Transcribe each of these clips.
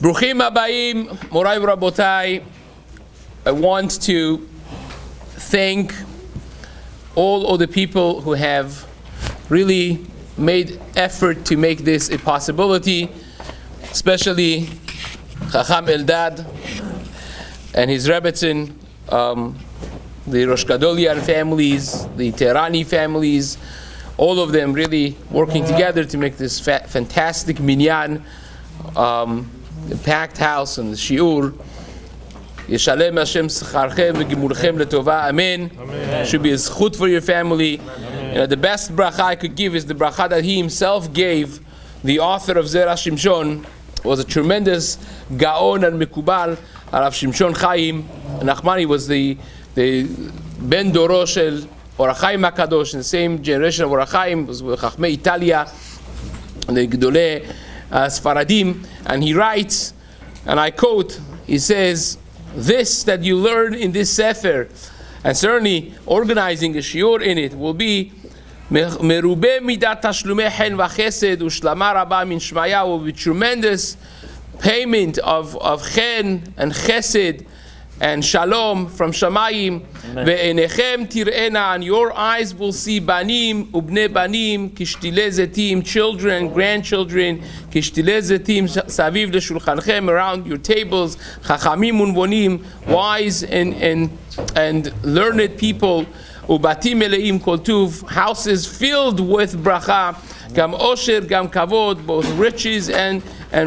Bruchim Habayim, Morai Rabotai. I want to thank all of the people who have really made effort to make this a possibility, especially Chacham Eldad and his Rebbetzin, the Rosh Gadolian families, the Teherani families, all of them really working together to make this fantastic minyan, the packed house and the shiur. Yishalem Hashem Secharchem v'Gimulchem Letova. Amen. Should be a zchut for your family. The best bracha I could give is the bracha that he himself gave. The author of Zera Shimshon was a tremendous gaon and mikubal. Harav Shimshon Chaim Nachmani was the ben doro shel Or HaChaim HaKadosh, in the same generation of Or HaChaim, was with Chachmei Italia, and the Gedolei Sfaradim, and he writes, and I quote, he says, this that you learn in this Sefer, and certainly organizing a shiur in it, will be Merube midat tashlumei chen v'chesed u'shlama rabba min shmaya, will be tremendous payment of chen and chesed and shalom from Shamayim. Ve'enechem tir'ena, and your eyes will see banim ubne banim kishtile zetim, children, grandchildren, kishtile zetim saviv leshulchanchem, around your tables, chachamim unvonim, wise and learned people, ubatim meleim kol tuv, houses filled with bracha, gam osher gam kavod, both riches and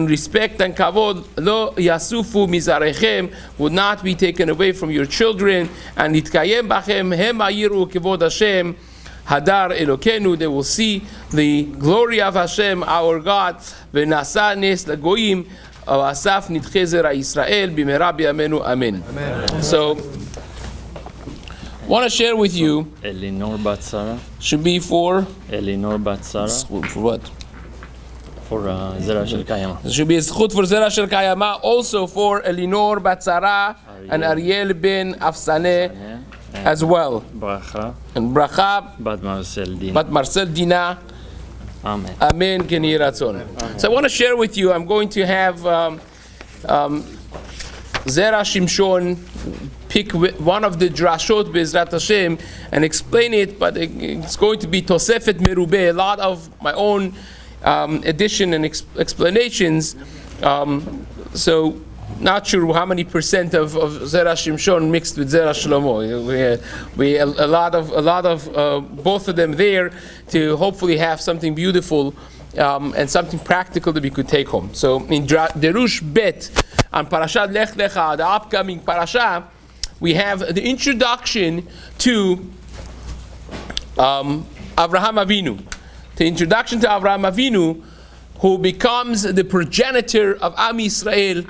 respect and kavod, lo yasufu mizarechem, would not be taken away from your children, and nitkayem bachem hem ayiru kevod Hashem hadar elokenu, they will see the glory of Hashem our God, v'nasa nes lagoyim asaf nitche zera Yisrael b'mera b'yamenu amen. So want to share with you, Elinor Batzara should be for Elinor Batzara for what? For Zera Shel Kayama. There should be a zchut for Zera Shel Kayama, also for Elinor Batzara and Ariel ben Afsaneh as well. Bracha And Bracha Bat Marcel Din. Bat Marcel Dina. Amen. Amen. Ken Yeh Ratzon. So I want to share with you, I'm going to have Zera Shimshon pick one of the drashot Be'ezrat Hashem and explain it, but it's going to be Tosefet Merubeh, a lot of my own addition and explanations. So not sure how many percent of Zera Shimshon mixed with Zera Shlomo. We a lot of both of them there to hopefully have something beautiful and something practical that we could take home. So in Derush Bet on Parasha Lecha, the upcoming Parasha, we have the introduction to Avraham Avinu. The introduction to Avraham Avinu, who becomes the progenitor of Am Yisrael.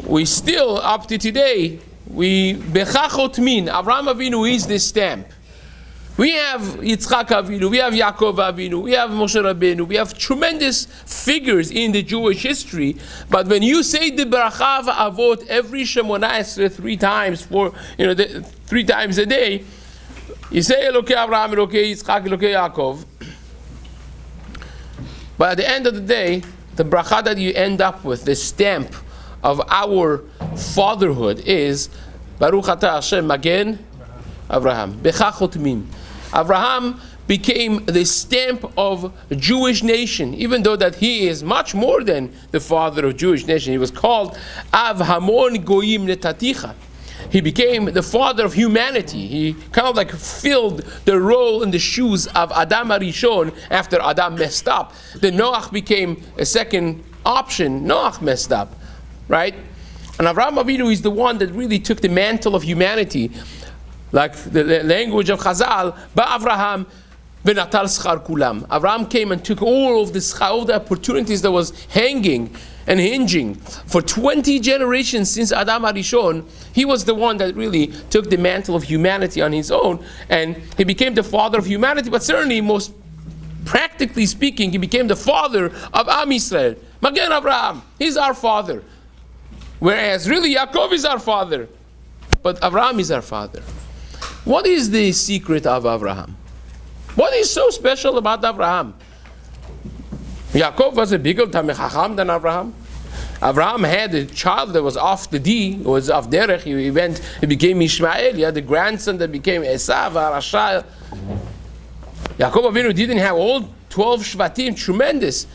We still, up to today, Bechachot Min, Avraham Avinu is this stamp. We have Yitzchak Avinu, we have Yaakov Avinu, we have Moshe Rabbeinu, we have tremendous figures in the Jewish history. But when you say the Bracha Avot every Shemona Esrei 3 times, 3 times a day, you say Elokei Avraham, Elokei Yitzchak, Elokei Yaakov. But at the end of the day, the bracha that you end up with, the stamp of our fatherhood, is Baruch Atah Hashem Magen Avraham. Bechachot Min. Avraham became the stamp of a Jewish nation, even though that he is much more than the father of Jewish nation. He was called Av Hamon Goyim Netaticha. He became the father of humanity. He kind of like filled the role in the shoes of Adam Arishon after Adam messed up. Then Noach became a second option. Noach messed up, right? And Avraham Avinu is the one that really took the mantle of humanity, like the language of Chazal, Ba'Avraham v'natal schar kulam. Avraham came and took all the opportunities that was hanging and hinging for 20 generations since Adam Arishon. He was the one that really took the mantle of humanity on his own, and he became the father of humanity. But certainly, most practically speaking, he became the father of Am Yisrael. Magen Avraham, he's our father. Whereas really Yaakov is our father, but Avraham is our father. What is the secret of Avraham? What is so special about Avraham? Yaakov was a bigger Tamei Chacham than Avraham. Abraham had a child that was off the D, was off derech. He became Ishmael. He had a grandson that became Esav, Parasha. Yaakov Avinu didn't have all 12 Shvatim. Tremendous.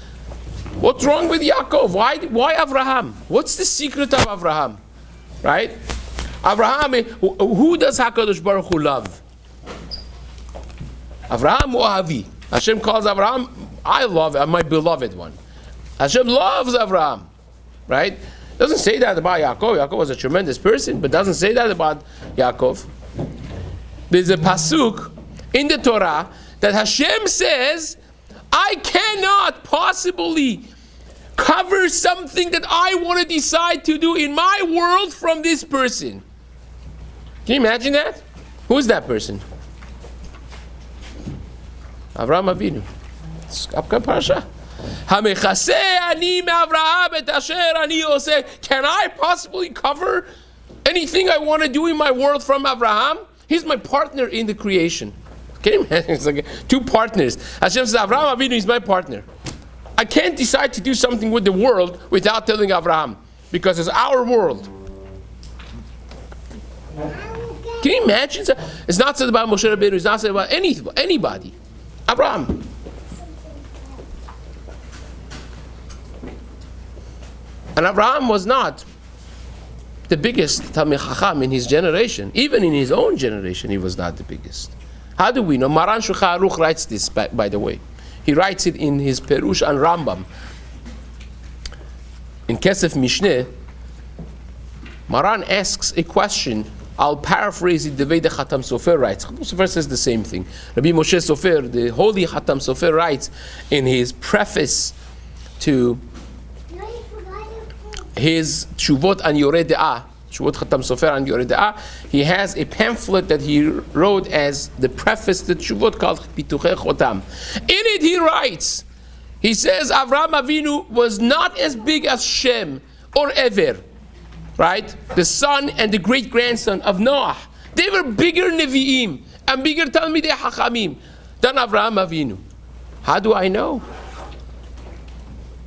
What's wrong with Yaakov? Why Abraham? What's the secret of Abraham? Right? Abraham, who does HaKadosh Baruch Hu love? Abraham or Avi? Hashem calls Abraham, I love my beloved one. Hashem loves Abraham. Right? Doesn't say that about Yaakov. Yaakov was a tremendous person, but doesn't say that about Yaakov. There's a pasuk in the Torah that Hashem says, I cannot possibly cover something that I want to decide to do in my world from this person. Can you imagine that? Who is that person? Avraham Avinu. It's upcoming Parasha. Can I possibly cover anything I want to do in my world from Avraham? He's my partner in the creation. Can you imagine? It's like two partners. Hashem says, Avraham Avinu is my partner. I can't decide to do something with the world without telling Avraham, because it's our world. Can you imagine? It's not said about Moshe Rabbeinu. It's not said about anybody. Avraham. And Avraham was not the biggest Talmid Chacham in his generation. Even in his own generation, he was not the biggest. How do we know? Maran Shulchan Aruch writes this, by the way. He writes it in his Perush and Rambam. In Kesef Mishneh, Maran asks a question. I'll paraphrase it the way the Khatam Sofer writes. Khatam Sofer says the same thing. Rabbi Moshe Sofer, the holy Khatam Sofer, writes in his preface to his Tshuvot and Yoreh De'ah, Tshuvot Khatam Sofer and Yoreh De'ah, he has a pamphlet that he wrote as the preface to Tshuvot called Pituchei Chotam. In it he writes, he says Avraham Avinu was not as big as Shem or Ever, right? The son and the great-grandson of Noah. They were bigger Nevi'im and bigger Talmidei Hachamim than Avraham Avinu. How do I know?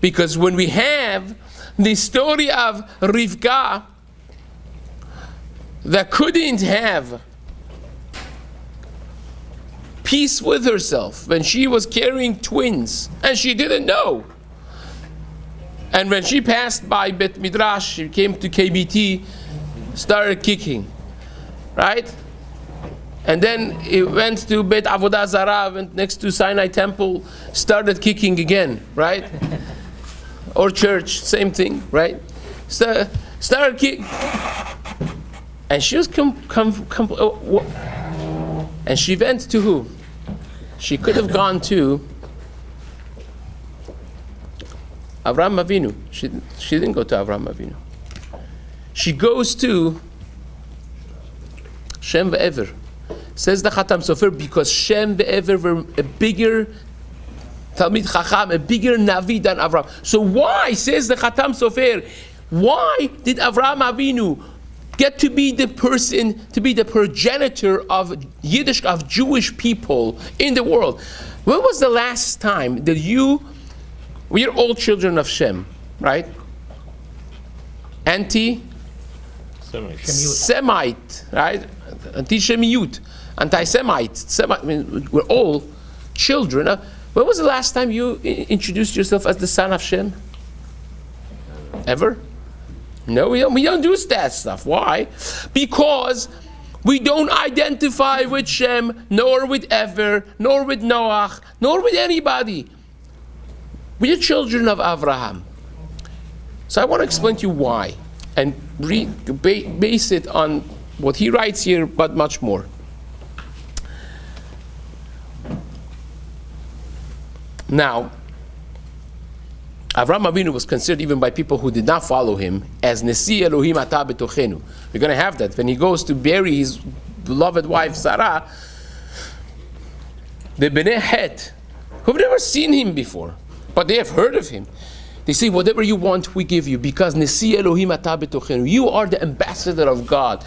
Because when we have the story of Rivka that couldn't have peace with herself when she was carrying twins and she didn't know. And when she passed by Bet Midrash, she came to KBT, started kicking, right? And then it went to Bet Avodah Zara, went next to Sinai Temple, started kicking again, right? Or church, same thing, right? Started kicking. And she was and she went to who? She could have gone to Avraham Avinu. She didn't go to Avraham Avinu. She goes to Shem ve'ever. Says the Khatam Sofer, because Shem ve'ever were a bigger Talmid Chacham, a bigger Navi than Avraham. So why, says the Khatam Sofer, why did Avraham Avinu get to be the person, to be the progenitor of Yiddish, of Jewish people in the world? When was the last time that we are all children of Shem, right? Anti-Semite, right? Anti-Shemiyut, anti-Semite. I mean, we're all children of. When was the last time you introduced yourself as the son of Shem? Ever? No, we don't do that stuff. Why? Because we don't identify with Shem, nor with Ever, nor with Noach, nor with anybody. We are children of Avraham. So I want to explain to you why, and base it on what he writes here, but much more. Now, Avraham Avinu was considered, even by people who did not follow him, as Nesi Elohim Ata Betochenu. We're going to have that. When he goes to bury his beloved wife Zera, the Bnei Het, who've never seen him before, but they have heard of him, they say, whatever you want, we give you, because Nesi Elohim Ata Betochenu, you are the ambassador of God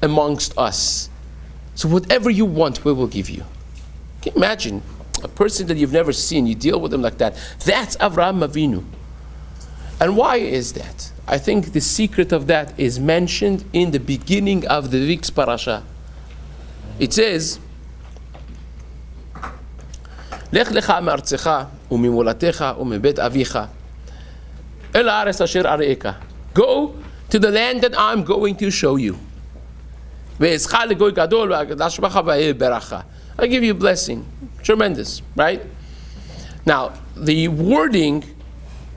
amongst us. So whatever you want, we will give you. Can you imagine? A person that you've never seen, you deal with him like that. That's Avraham Avinu. And why is that? I think the secret of that is mentioned in the beginning of the week's Parasha. It says, Lech lecha me'artzecha u'mimolatecha u'mebet avicha el haaretz asher areika. Go to the land that I'm going to show you. Ve'etzcha legoy gadol ve'ashbacha ve'beracha. I give you a blessing. Tremendous, right? Now, the wording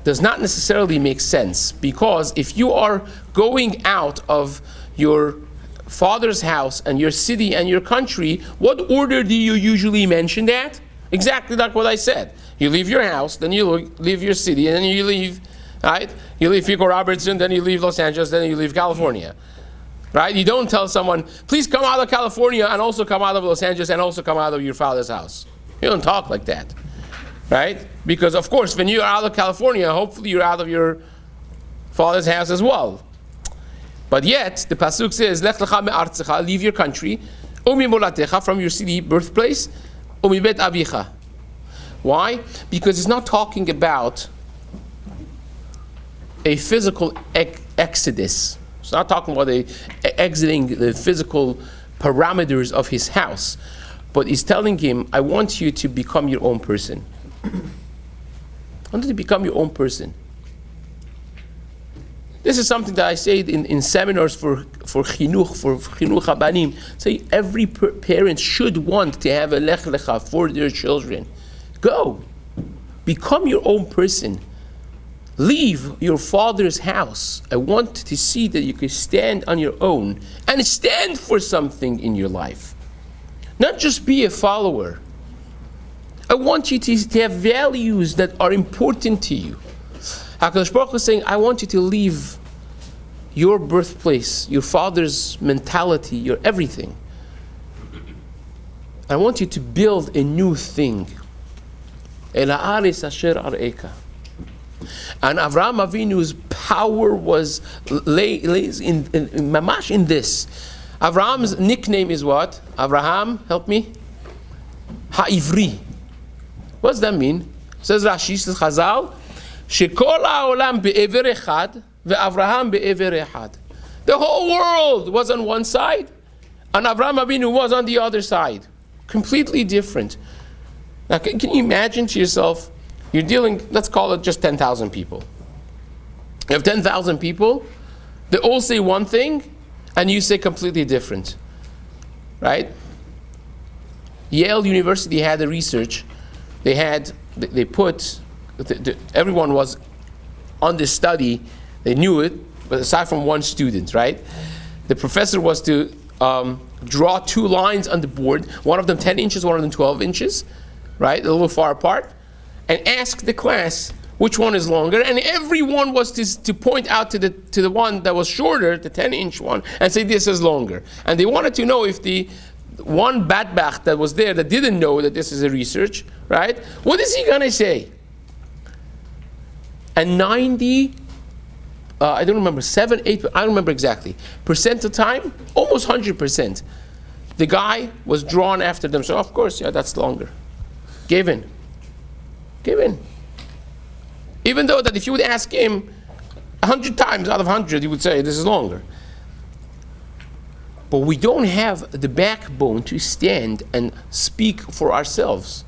does not necessarily make sense, because if you are going out of your father's house and your city and your country, what order do you usually mention that? Exactly like what I said. You leave your house, then you leave your city, and then you leave, right? You leave Fico Robertson, then you leave Los Angeles, then you leave California. Right? You don't tell someone, please come out of California and also come out of Los Angeles and also come out of your father's house. You don't talk like that. Right? Because of course, when you're out of California, hopefully you're out of your father's house as well. But yet, the pasuk says, Lech lecha me'artzecha, leave your country, u'mimolatecha, from your city, birthplace, u'mibet avicha. Why? Because it's not talking about a physical exodus. It's not talking about exiting the physical parameters of his house. But he's telling him, I want you to become your own person. I want you to become your own person. This is something that I say in seminars for chinuch habanim. Say every parent should want to have a lech lecha for their children. Go. Become your own person. Leave your father's house. I want to see that you can stand on your own and stand for something in your life. Not just be a follower. I want you to have values that are important to you. HaKadosh Baruch Hu is saying, I want you to leave your birthplace, your father's mentality, your everything. I want you to build a new thing. El haaretz asher areika. And Avraham Avinu's power was lays in mamash in this. Avraham's nickname is what? Avraham, help me. Ha'ivri. What does that mean? Says Rashi, says Chazal, Shekol ha'olam be'ever echad ve'Avraham be'ever echad. The whole world was on one side, and Avraham Avinu was on the other side. Completely different. Now, can you imagine to yourself? You're dealing, let's call it just 10,000 people. You have 10,000 people, they all say one thing, and you say completely different. Right? Yale University had a research. They put, everyone was on this study, they knew it, but aside from one student, right? The professor was to draw two lines on the board, one of them 10 inches, one of them 12 inches, right? A little far apart. And ask the class which one is longer, and everyone was to point out to the one that was shorter, the 10-inch one, and say this is longer. And they wanted to know if the one badbach that was there that didn't know that this is a research, right? What is he gonna say? And 90, I don't remember, 7, 8, I don't remember exactly, percent of time, almost 100%. The guy was drawn after them, so of course, yeah, that's longer. Gave in. Even though that if you would ask him 100 times out of 100, he would say this is longer. But we don't have the backbone to stand and speak for ourselves.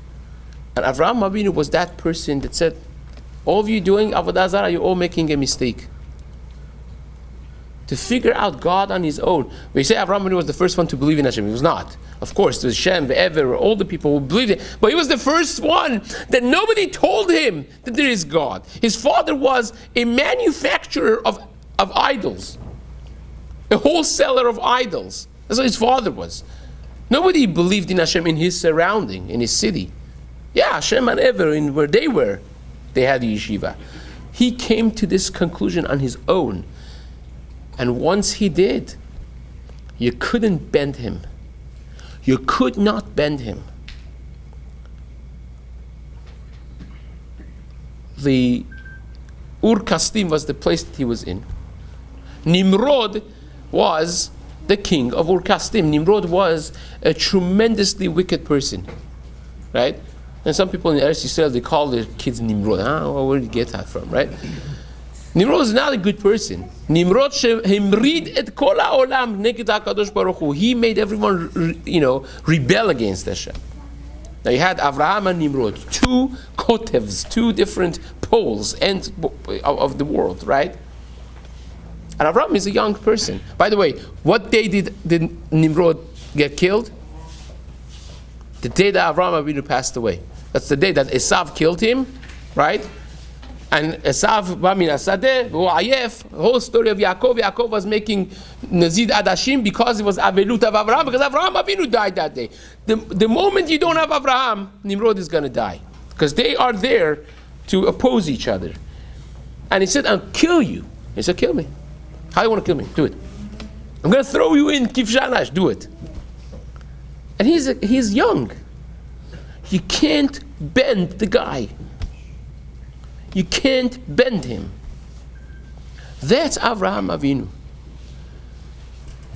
And Avraham Avinu was that person that said, all of you doing Avodah Zarah, you're all making a mistake. To figure out God on his own. We say Avraham Avinu was the first one to believe in Hashem. He was not. Of course, there's Shem, Ve'ever, all the people who believed it. But he was the first one that nobody told him that there is God. His father was a manufacturer of idols. A wholesaler of idols. That's what his father was. Nobody believed in Hashem in his surrounding, in his city. Yeah, Hashem and Ever, in where they were, they had the yeshiva. He came to this conclusion on his own. And once he did, you couldn't bend him. You could not bend him. The Ur Kasdim was the place that he was in. Nimrod was the king of Ur Kasdim. Nimrod was a tremendously wicked person. Right? And some people in Eretz Yisrael, they call their kids Nimrod. Well, where did you get that from, right? Nimrod is not a good person. Nimrod himrid et kol ha'olam neged HaKadosh Baruch Hu. He made everyone, rebel against Hashem. Now you had Avraham and Nimrod, two kotevs, two different poles of the world, right? And Avraham is a young person. By the way, what day did Nimrod get killed? The day that Avraham Avinu passed away. That's the day that Esav killed him, right? And Esav, the whole story of Yaakov. Yaakov was making Nazid Adashim because it was Avelut of Avraham, because Avraham Avinu died that day. The moment you don't have Avraham, Nimrod is going to die. Because they are there to oppose each other. And he said, I'll kill you. He said, kill me. How do you want to kill me? Do it. I'm going to throw you in Kivshanash. Do it. And he's young. You can't bend the guy. You can't bend him. That's Avraham Avinu.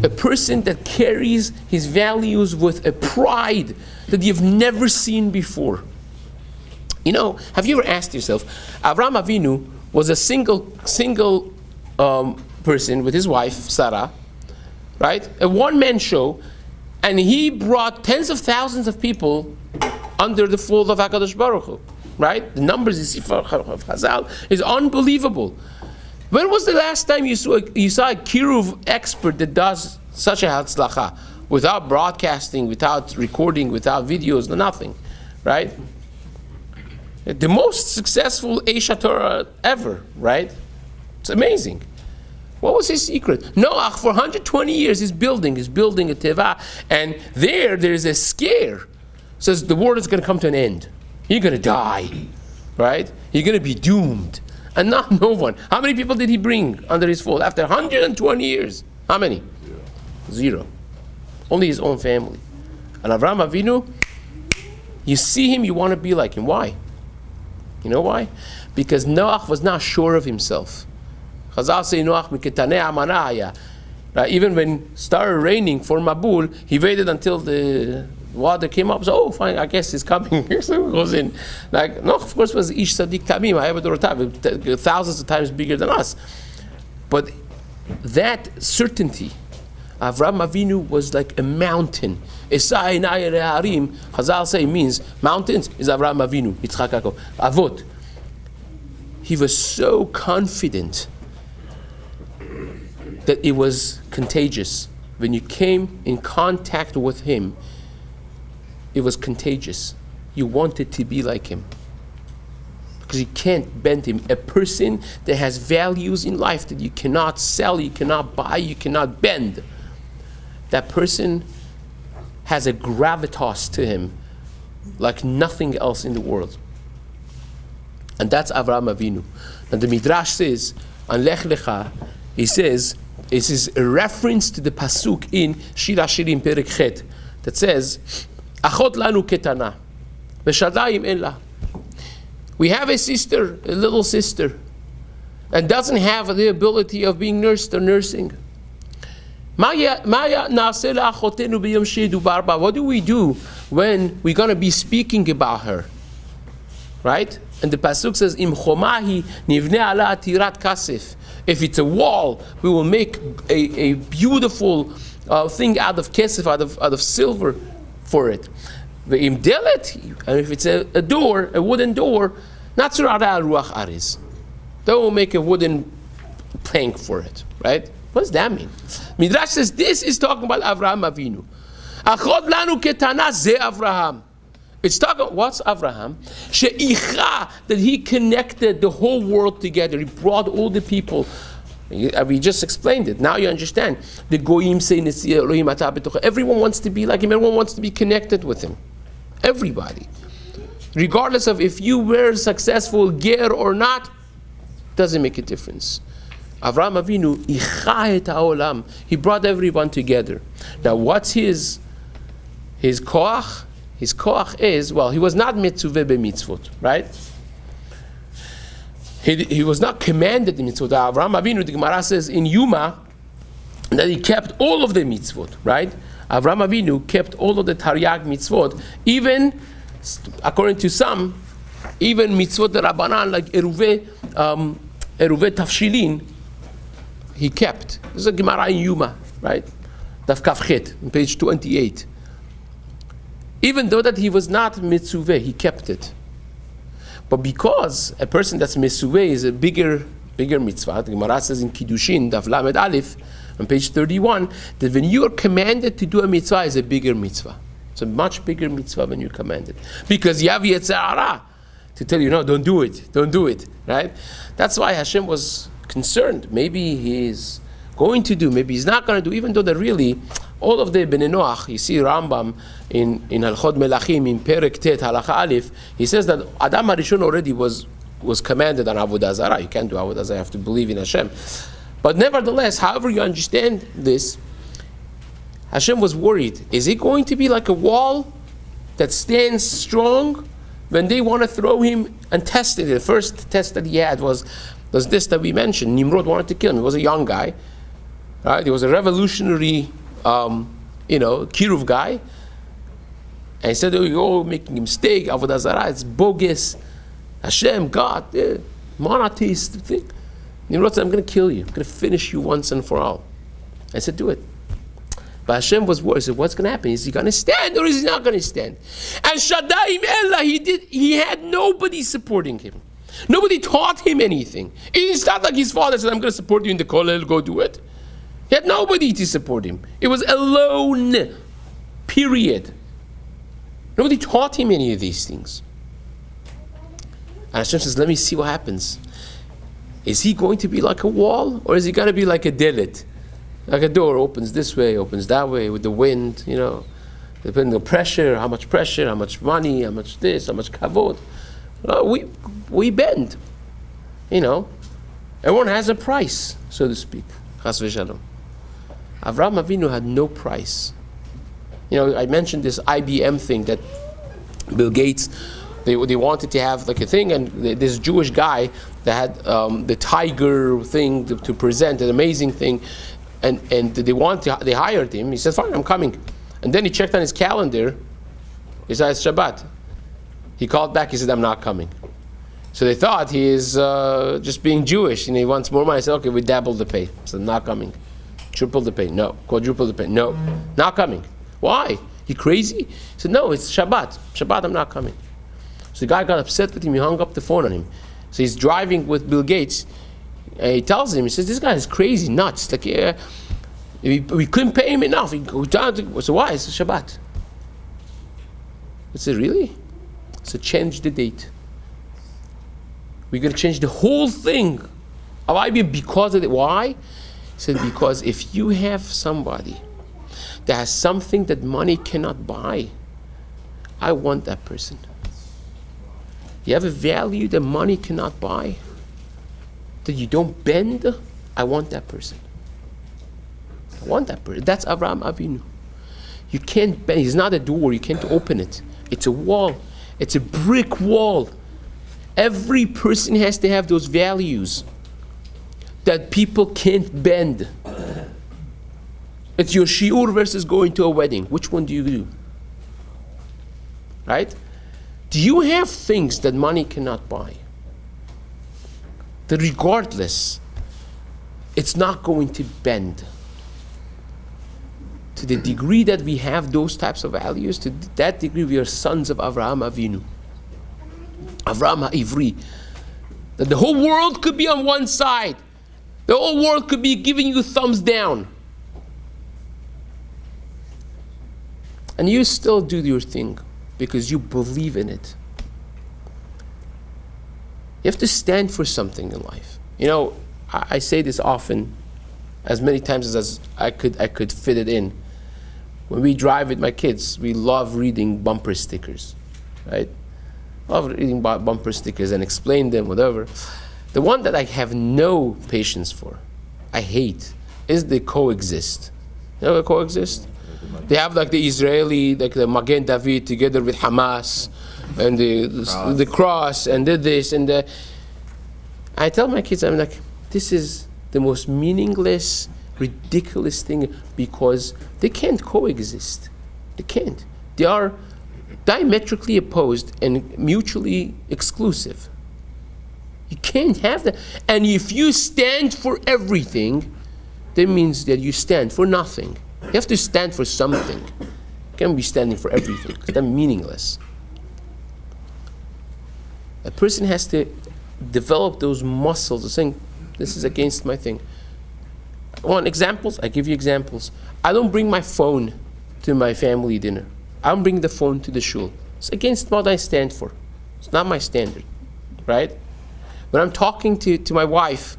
A person that carries his values with a pride that you've never seen before. Have you ever asked yourself, Avraham Avinu was a single person with his wife, Zera, right? A one-man show, and he brought tens of thousands of people under the fold of HaKadosh Baruch Hu. Right? The numbers in Sifar of Chazal is unbelievable. When was the last time you saw a Kiruv expert that does such a Hatzlacha without broadcasting, without recording, without videos, nothing? Right? The most successful Eisha Torah ever, right? It's amazing. What was his secret? Noach, for 120 years, is building a teva, and there's a scare. Says the world is going to come to an end. You're going to die, right? You're going to be doomed. And not no one. How many people did he bring under his fold after 120 years? How many? Zero. Only his own family. And Avraham Avinu, you see him, you want to be like him. Why? You know why? Because Noach was not sure of himself. Chazal say Noach miketane amanaya. Even when it started raining for Mabul, he waited until the water came up. So, fine, I guess he's coming. So he goes in. No, of course, was Ish Sadiq Tamim, thousands of times bigger than us. But that certainty, Avraham Avinu was like a mountain. Esai Na'ir Harim, Chazal say means mountains is Avraham Avinu, Yitzchak Yaakov, Avot. He was so confident that it was contagious. When you came in contact with him, it was contagious. You wanted to be like him. Because you can't bend him. A person that has values in life that you cannot sell, you cannot buy, you cannot bend. That person has a gravitas to him like nothing else in the world. And that's Avraham Avinu. And the Midrash says, on Lecha, he says, this is a reference to the pasuk in Shir Hashirim Perek Chet that says, Achot lanu ketana, v'shadayim en la. We have a sister, a little sister, and doesn't have the ability of being nursed or nursing. What do we do when we're going to be speaking about her? Right? And the pasuk says, Im chomahi nivne ala tirat kasef. If it's a wall, we will make a beautiful thing out of kesef, out of silver for it. Ve'im delet, and if it's a door, a wooden door, not surara ruach aris. They will make a wooden plank for it, right? What does that mean? Midrash says this is talking about Avraham Avinu. Achod lanu ketana ze Avraham. It's talking, what's Avraham? She'icha, that he connected the whole world together. He brought all the people. We just explained it. Now you understand. The goyim say, everyone wants to be like him. Everyone wants to be connected with him. Everybody. Regardless of if you were successful, ger or not, doesn't make a difference. Avraham Avinu, icha et haolam. He brought everyone together. Now what's his koach? His koach is, well, he was not mitzvah b'mitzvot, right? He was not commanded the mitzvot. Avraham Avinu, the Gemara says in Yuma, that he kept all of the mitzvot, right? Avraham Avinu kept all of the Taryag mitzvot, even, according to some, even mitzvot the Rabbanan, like Eruveh Eruvet Tafshilin, he kept. This is a Gemara in Yuma, right? Daf Kafchet, on page 28. Even though that he was not mitzuveh, he kept it. But because a person that's mitzuveh is a bigger mitzvah, the Gemara says in Kiddushin, Daf Lamed Aleph, on page 31, that when you are commanded to do a mitzvah, is a bigger mitzvah. It's a much bigger mitzvah when you're commanded. Because you have Yetzer Hara to tell you, no, don't do it, right? That's why Hashem was concerned. Maybe he's going to do, maybe he's not going to do, even though that really, all of the Bnei Noach, you see Rambam in Halchot Melachim, in Perek Tet, Halacha Aleph, he says that Adam HaRishon already was commanded on Avodah Zarah. You can't do Avodah Zarah, you have to believe in Hashem. But nevertheless, however you understand this, Hashem was worried. Is it going to be like a wall that stands strong when they want to throw him and test it? The first test that he had was this that we mentioned. Nimrod wanted to kill him. He was a young guy, right? He was a revolutionary, Kiruv guy. And he said, "Oh, making a mistake. Avodah Zarah, it's bogus. Hashem, God, monotheist thing." Nimrod said, "I'm going to kill you. I'm going to finish you once and for all." I said, "Do it." But Hashem was worried. He said, what's going to happen? Is he going to stand or is he not going to stand? And Shadaim Ella, he had nobody supporting him. Nobody taught him anything. It's not like his father said, I'm going to support you in the kollel, go do it. He had nobody to support him. It was alone, period. Nobody taught him any of these things. And Hashem says, let me see what happens. Is he going to be like a wall or is he going to be like a delit? Like a door opens this way, opens that way with the wind, depending on pressure, how much money, how much this, how much kavod. We bend, Everyone has a price, so to speak. Chas v'shalom. Avraham Avinu had no price. I mentioned this IBM thing that Bill Gates, they wanted to have like a thing, and this Jewish guy that had the tiger thing to present, an amazing thing. And they hired him. He said, fine, I'm coming. And then he checked on his calendar. He said, it's Shabbat. He called back. He said, I'm not coming. So they thought he is just being Jewish. And he wants more money. I said, okay, we doubled the pay. I said, not coming. Triple the pay. No. Quadruple the pay. No. Not coming. Why? You crazy? He said, no, it's Shabbat. Shabbat, I'm not coming. So the guy got upset with him. He hung up the phone on him. So he's driving with Bill Gates. And he tells him, he says, this guy is crazy, nuts. Like, we couldn't pay him enough. So why? It's Shabbat. I said, really? So change the date. We're going to change the whole thing of IBM because of it. Why? He said, because if you have somebody that has something that money cannot buy, I want that person. You have a value that money cannot buy, that you don't bend, I want that person. I want that person. That's Avraham Avinu. You can't bend. It's not a door. You can't open it. It's a wall. It's a brick wall. Every person has to have those values that people can't bend. It's your shiur versus going to a wedding. Which one do you do? Right? Do you have things that money cannot buy? That regardless, it's not going to bend. To the degree that we have those types of values, to that degree we are sons of Avraham Avinu. Avraham HaIvri. That the whole world could be on one side. The whole world could be giving you thumbs down. And you still do your thing because you believe in it. You have to stand for something in life. I say this often, as many times as I could fit it in. When we drive with my kids, we love reading bumper stickers, right? Love reading bumper stickers and explain them, whatever. The one that I have no patience for, I hate, is the coexist. You know what coexist? They have like the Israeli, like the Magen David together with Hamas, and the cross, and this, and the... I tell my kids, I'm like, this is the most meaningless, ridiculous thing, because they can't coexist. They can't. They are diametrically opposed and mutually exclusive. You can't have that. And if you stand for everything, that means that you stand for nothing. You have to stand for something. You can't be standing for everything, because that's meaningless. A person has to develop those muscles of saying, this is against my thing. I want examples? I give you examples. I don't bring my phone to my family dinner. I don't bring the phone to the shul. It's against what I stand for. It's not my standard, right? When I'm talking to my wife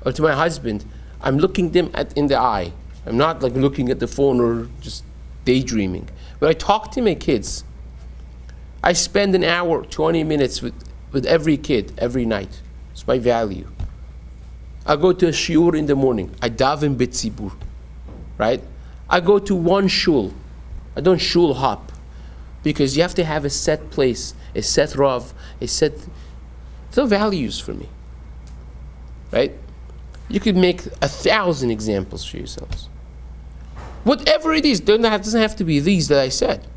or to my husband, I'm looking them in the eye. I'm not like looking at the phone or just daydreaming. When I talk to my kids, I spend an hour, 20 minutes with every kid every night. It's my value. I go to a shiur in the morning. I daven b'tzibur, right? I go to one shul. I don't shul hop, because you have to have a set place, a set rav, a set. Those are values for me, right? You could make 1,000 examples for yourselves. Whatever it is, doesn't have to be these that I said.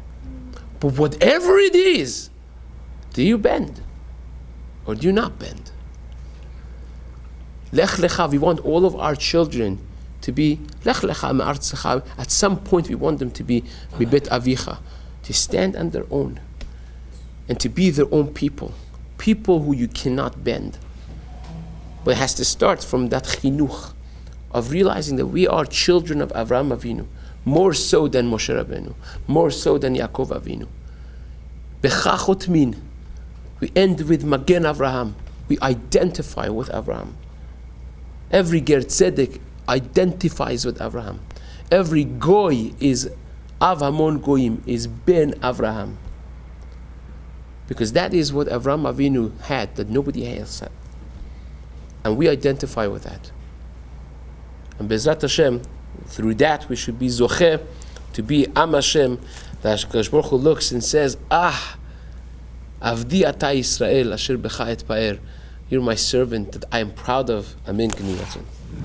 But whatever it is, do you bend or do you not bend? Lecha, we want all of our children to be Lecha me'artzecha. At some point, we want them to be mibet avicha, to stand on their own and to be their own people who you cannot bend. But it has to start from that chinuch of realizing that we are children of Avraham Avinu, more so than Moshe Rabbeinu, more so than Yaakov Avinu. Bechachot min. We end with Magen Avraham. We identify with Avraham. Every Ger Tzedek identifies with Avraham. Every Goy is Av Hamon Goyim, is Ben Avraham. Because that is what Avraham Avinu had that nobody else had. And we identify with that. And Bezrat Hashem, through that we should be Zocheh, to be Am Hashem, that HaKadosh Baruch Hu looks and says, Avdi Ata Yisrael, Asher Becha Et Pa'er. You're my servant that I am proud of. Amen.